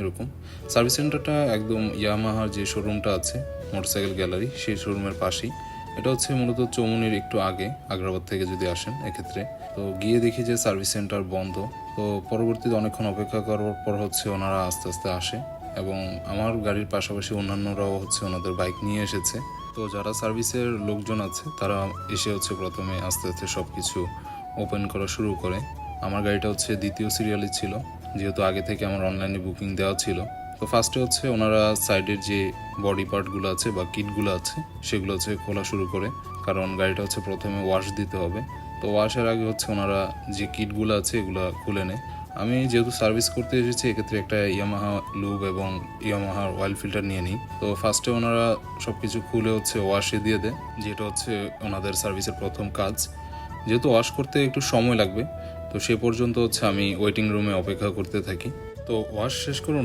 এরকম সার্ভিস সেন্টারটা একদম ইয়ামাহার যে শোরুমটা আছে মোটরসাইকেল গ্যালারি, সেই শোরুমের পাশেই। এটা হচ্ছে মূলত চৌমুনির একটু আগে, আগ্রাবাদ থেকে যদি আসেন এক্ষেত্রে। তো গিয়ে দেখি যে সার্ভিস সেন্টার বন্ধ। তো পরবর্তীতে অনেকক্ষণ অপেক্ষা করার পর হচ্ছে ওনারা আস্তে আস্তে আসে এবং আমার গাড়ির পাশাপাশি অন্যান্যরাও হচ্ছে ওনাদের বাইক নিয়ে এসেছে। তো যারা সার্ভিসের লোকজন আছে তারা এসে হচ্ছে প্রথমে আস্তে আস্তে সব কিছু ওপেন করা শুরু করে। আমার গাড়িটা হচ্ছে দ্বিতীয় সিরিয়ালে ছিল, যেহেতু আগে থেকে আমার অনলাইনে বুকিং দেওয়া ছিল। তো ফার্স্টে হচ্ছে ওনারা সাইডের যে বডি পার্টগুলো আছে বা কিটগুলো আছে সেগুলো হচ্ছে খোলা শুরু করে, কারণ গাড়িটা হচ্ছে প্রথমে ওয়াশ দিতে হবে। তো ওয়াশের আগে হচ্ছে ওনারা যে কিটগুলো আছে এগুলো খুলে নেয়। আমি যেহেতু সার্ভিস করতে এসেছি এক্ষেত্রে একটা ইয়ামাহা লুব এবং ইয়ামাহার অয়েল ফিল্টার নিয়ে নিই। তো ফার্স্টে ওনারা সব কিছু খুলে হচ্ছে ওয়াশে দিয়ে দেয়, যেটা হচ্ছে ওনাদের সার্ভিসের প্রথম কাজ। যেহেতু ওয়াশ করতে একটু সময় লাগবে, তো সে পর্যন্ত হচ্ছে আমি ওয়েটিং রুমে অপেক্ষা করতে থাকি। তো ওয়াশ শেষ করে